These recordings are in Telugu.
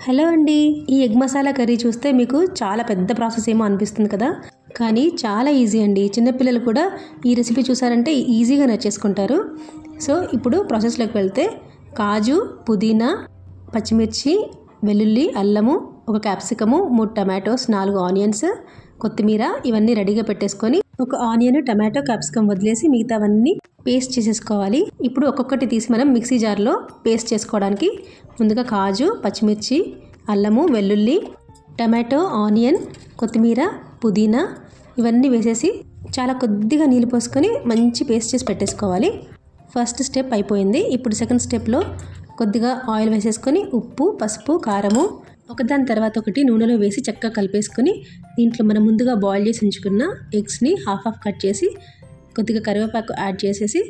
హలో అండి, ఈ ఎగ్ మసాలా కర్రీ చూస్తే మీకు చాలా పెద్ద ప్రాసెస్ ఏమో అనిపిస్తుంది కదా, కానీ చాలా ఈజీ అండి. చిన్నపిల్లలు కూడా ఈ రెసిపీ చూసారంటే ఈజీగా నచ్చేసుకుంటారు. సో ఇప్పుడు ప్రాసెస్లోకి వెళ్తే కాజు, పుదీనా, పచ్చిమిర్చి, వెల్లుల్లి, అల్లము, ఒక క్యాప్సికము, 3 టమాటోస్, 4 ఆనియన్స్, కొత్తిమీర ఇవన్నీ రెడీగా పెట్టేసుకొని ఒక ఆనియన్, టమాటో, క్యాప్సికమ్ వదిలేసి మిగతావన్నీ పేస్ట్ చేసేసుకోవాలి. ఇప్పుడు ఒక్కొక్కటి తీసి మనం మిక్సీ జార్లో పేస్ట్ చేసుకోవడానికి ముందుగా కాజు, పచ్చిమిర్చి, అల్లము, వెల్లుల్లి, టమాటో, ఆనియన్, కొత్తిమీర, పుదీనా ఇవన్నీ వేసేసి చాలా కొద్దిగా నీళ్ళు పోసుకొని మంచి పేస్ట్ చేసి పెట్టేసుకోవాలి. ఫస్ట్ స్టెప్ అయిపోయింది. ఇప్పుడు సెకండ్ స్టెప్లో కొద్దిగా ఆయిల్ వేసేసుకొని ఉప్పు, పసుపు, కారము ఒకదాని తర్వాత ఒకటి నూనెలో వేసి చక్కగా కలిపేసుకొని దీంట్లో మనం ముందుగా బాయిల్ చేసి ఉంచుకున్న ఎగ్స్ని హాఫ్ కట్ చేసి కొద్దిగా కరివేపాకు యాడ్ చేసేసి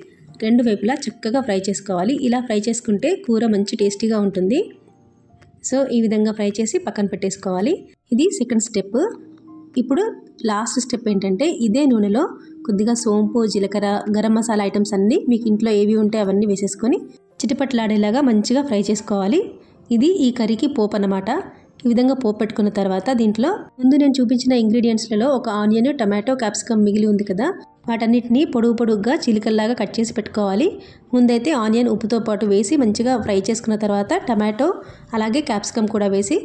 రెండు వైపులా చక్కగా ఫ్రై చేసుకోవాలి. ఇలా ఫ్రై చేసుకుంటే కూర మంచి టేస్టీగా ఉంటుంది. సో ఈ విధంగా ఫ్రై చేసి పక్కన పెట్టేసుకోవాలి. ఇది సెకండ్ స్టెప్. ఇప్పుడు లాస్ట్ స్టెప్ ఏంటంటే ఇదే నూనెలో కొద్దిగా సోంపు, జీలకర్ర, గరం మసాలా ఐటమ్స్ అన్నీ మీకు ఇంట్లో ఏవి ఉంటే అవన్నీ వేసేసుకొని చిటపట్లాడేలాగా మంచిగా ఫ్రై చేసుకోవాలి. ఇది ఈ కర్రీకి పోపు అన్నమాట. ఈ విధంగా పోపు పెట్టుకున్న తర్వాత దీంట్లో ముందు నేను చూపించిన ఇంగ్రీడియంట్స్లలో ఒక ఆనియన్, టమాటో, క్యాప్సికమ్ మిగిలి ఉంది కదా, వాటన్నిటిని పొడుగుగా చీలికల్లాగా కట్ చేసి పెట్టుకోవాలి. ముందైతే ఆనియన్ ఉప్పుతో పాటు వేసి మంచిగా ఫ్రై చేసుకున్న తర్వాత టమాటో అలాగే క్యాప్సికమ్ కూడా వేసి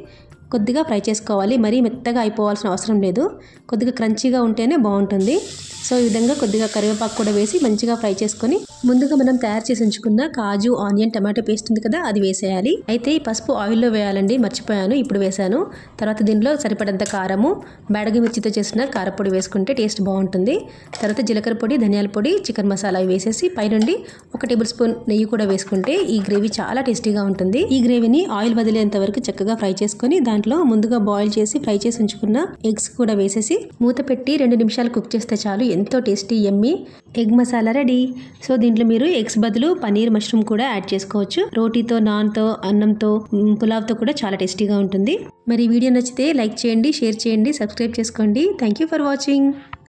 కొద్దిగా ఫ్రై చేసుకోవాలి. మరీ మెత్తగా అయిపోవాల్సిన అవసరం లేదు, కొద్దిగా క్రంచీగా ఉంటేనే బాగుంటుంది. సో ఈ విధంగా కొద్దిగా కరివేపాకు కూడా వేసి మంచిగా ఫ్రై చేసుకొని ముందుగా మనం తయారు చేసి ఉంచుకున్న కాజు, ఆనియన్, టమాటో పేస్ట్ ఉంది కదా అది వేసేయాలి. అయితే ఈ పసుపు ఆయిల్లో వేయాలండి, మర్చిపోయాను, ఇప్పుడు వేసాను. తర్వాత దీనిలో సరిపడంత కారము, బేడగి మిర్చితో చేసిన కారపొడి వేసుకుంటే టేస్ట్ బాగుంటుంది. తర్వాత జీలకర్ర పొడి, ధనియాల పొడి, చికెన్ మసాలా వేసేసి పైనుండి 1 టేబుల్ స్పూన్ నెయ్యి కూడా వేసుకుంటే ఈ గ్రేవీ చాలా టేస్టీగా ఉంటుంది. ఈ గ్రేవీని ఆయిల్ వదిలేంత వరకు చక్కగా ఫ్రై చేసుకొని దాంట్లో ముందుగా బాయిల్ చేసి ఫ్రై చేసి ఉంచుకున్న ఎగ్స్ కూడా వేసేసి మూత పెట్టి 2 నిమిషాలు కుక్ చేస్తే చాలు. ఎంతో టేస్టీ యమ్మీ ఎగ్ మసాలా రెడీ. సో దీంట్లో మీరు ఎగ్స్ బదులు పనీర్, మష్రూమ్ కూడా యాడ్ చేసుకోవచ్చు. రోటీతో, నాన్తో, అన్నంతో, పులావ్తో కూడా చాలా టేస్టీగా ఉంటుంది. మరి వీడియో నచ్చితే లైక్ చేయండి, షేర్ చేయండి, సబ్స్క్రైబ్ చేసుకోండి. Thank you for watching.